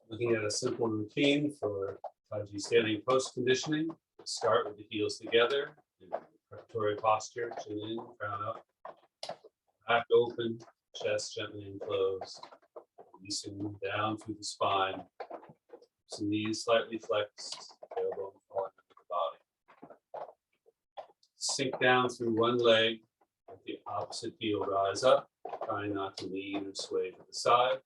Looking at a simple routine for Tai Chi Standing-post Conditioning. Start with the heels together in preparatory posture, chin in, crown up, back open, chest gently enclosed, releasing down through the spine, some knees slightly flexed, tailbone falling into the body. Sink down through one leg, let the opposite heel rise up, trying not to lean or sway to the side.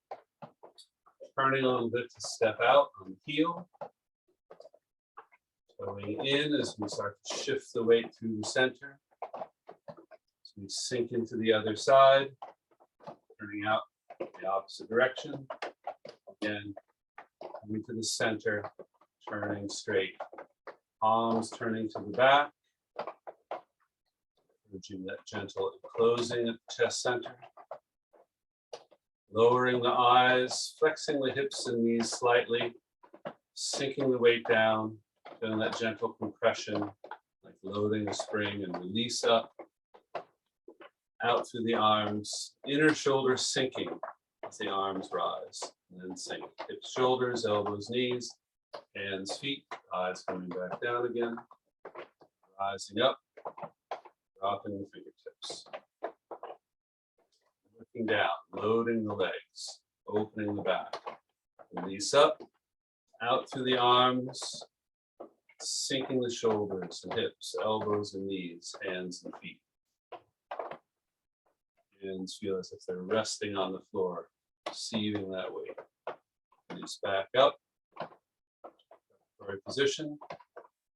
Turning a little bit to step out on the heel. Going in as we start to shift the weight through the center. As we sink into the other side, turning out the opposite direction. Again, coming to the center, turning straight. Palms turning to the back. Encouraging that gentle closing at the chest center. Lowering the eyes, flexing the hips and knees slightly, sinking the weight down, feeling that gentle compression, like loading a spring, and release up, out through the arms, inner shoulder sinking as the arms rise, and then sink. Hips, shoulders, elbows, knees, hands, feet, eyes coming back down again, rising up, dropping the fingertips. Looking down, loading the legs, opening the back. Release up, out through the arms, sinking the shoulders and hips, elbows and knees, hands and feet. Hands feel as if they're resting on the floor, receiving that weight. Release back up, right position,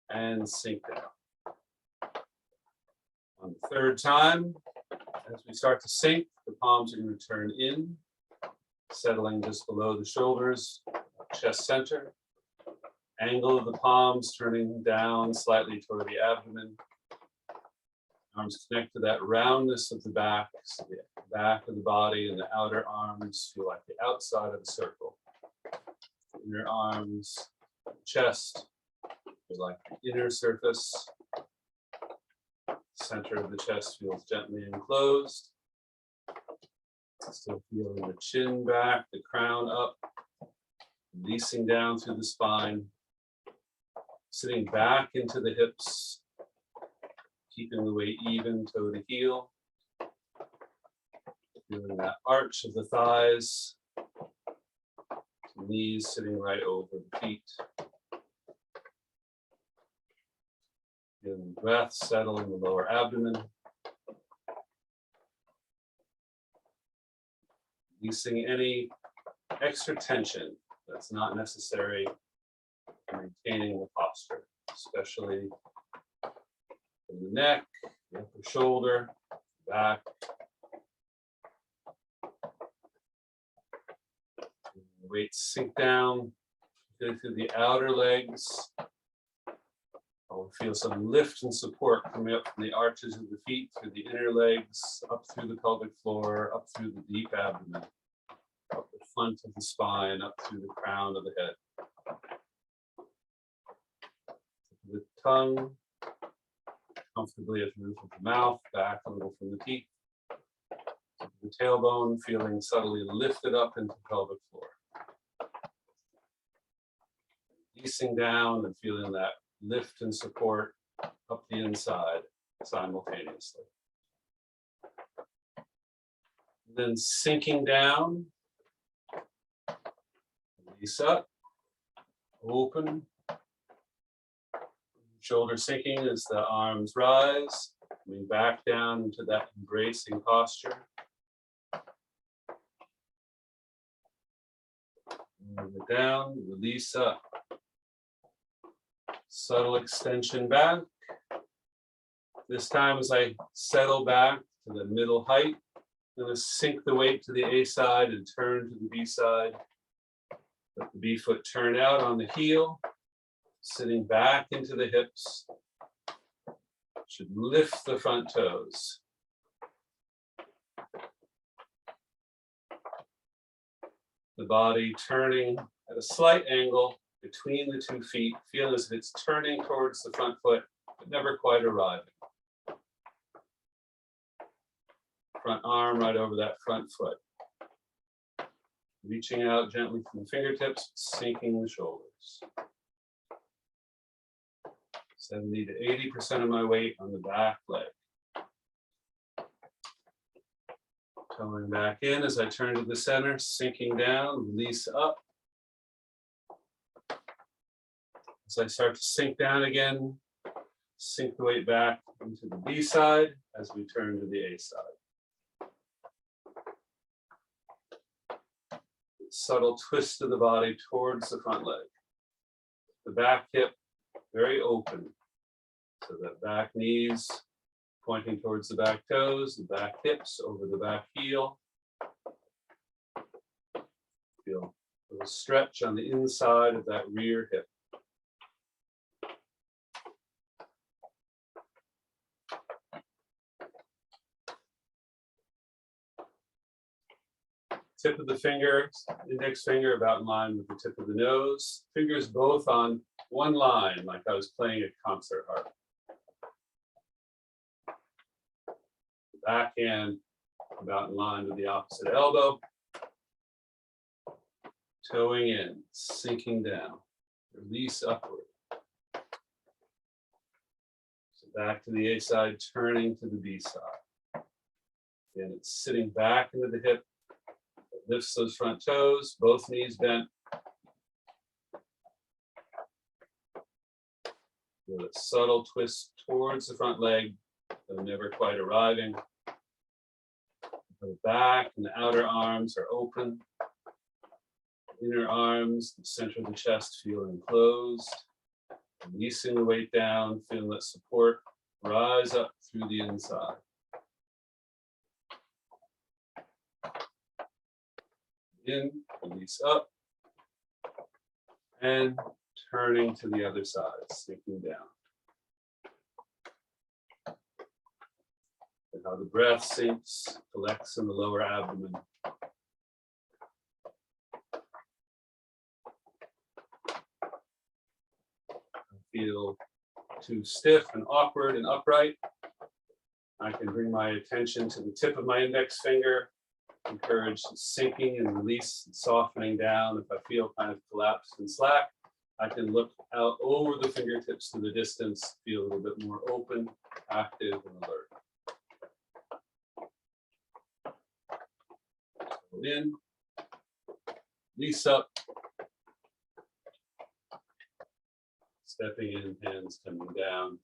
and sink down. On the third time, as we start to sink, the palms are going to turn in, settling just below the shoulders, chest center. Angle of the palms turning down slightly toward the abdomen. Arms connect to that roundness of the back, so the back of the body and the outer arms feel like the outside of a circle. Inner arms, chest feel like the inner surface. Center of the chest feels gently enclosed. Still feeling the chin back, the crown up, releasing down through the spine, sitting back into the hips, keeping the weight even toe to heel. Feeling that arch of the thighs, knees sitting right over the feet. Feeling the breath settle in the lower abdomen. Releasing any extra tension that's not necessary in maintaining the posture, especially in the neck, the upper shoulder, back. The weight sink down, go through the outer legs. I'll feel some lift and support coming up from the arches of the feet, through the inner legs, up through the pelvic floor, up through the deep abdomen, up the front of the spine, up through the crown of the head. The tongue comfortably at the roof of the mouth, back a little from the teeth. The tailbone feeling subtly lifted up into the pelvic floor. Releasing down and feeling that lift and support up the inside simultaneously. Then sinking down, release up, open, shoulder sinking as the arms rise, coming back down into that embracing posture. Move it down, release up. Subtle extension back. This time as I settle back to the middle height, I'm going to sink the weight to the A side and turn to the B side. Let the B foot turn out on the heel, sitting back into the hips. Should lift the front toes. The body turning at a slight angle between the 2 feet, feel as if it's turning towards the front foot, but never quite arriving. Front arm right over that front foot. Reaching out gently from the fingertips, sinking the shoulders. 70 to 80% of my weight on the back leg. Coming back in as I turn to the center, sinking down, release up. As I start to sink down again, sink the weight back into the B side as we turn to the A side. Subtle twist of the body towards the front leg. The back hip very open. So that back knees pointing towards the back toes, the back hips over the back heel. Feel a little stretch on the inside of that rear hip. Tip of the finger, index finger about in line with the tip of the nose. Fingers both on one line, like I was playing a concert harp. Back hand about in line with the opposite elbow. Toeing in, sinking down, release upward. So back to the A side, turning to the B side. Again, it's sitting back into the hip. Lifts those front toes, both knees bent. With a subtle twist towards the front leg, though never quite arriving. The back and the outer arms are open. Inner arms, the center of the chest feel enclosed. Releasing the weight down, feeling that support rise up through the inside. In, release up, and turning to the other side, sinking down. And how the breath sinks, collects in the lower abdomen. Feel too stiff and awkward and upright. I can bring my attention to the tip of my index finger. Encourage sinking and release and softening down. If I feel kind of collapsed and slack, I can look out over the fingertips to the distance, feel a little bit more open, active, and alert. So in, release up, stepping in, hands coming down.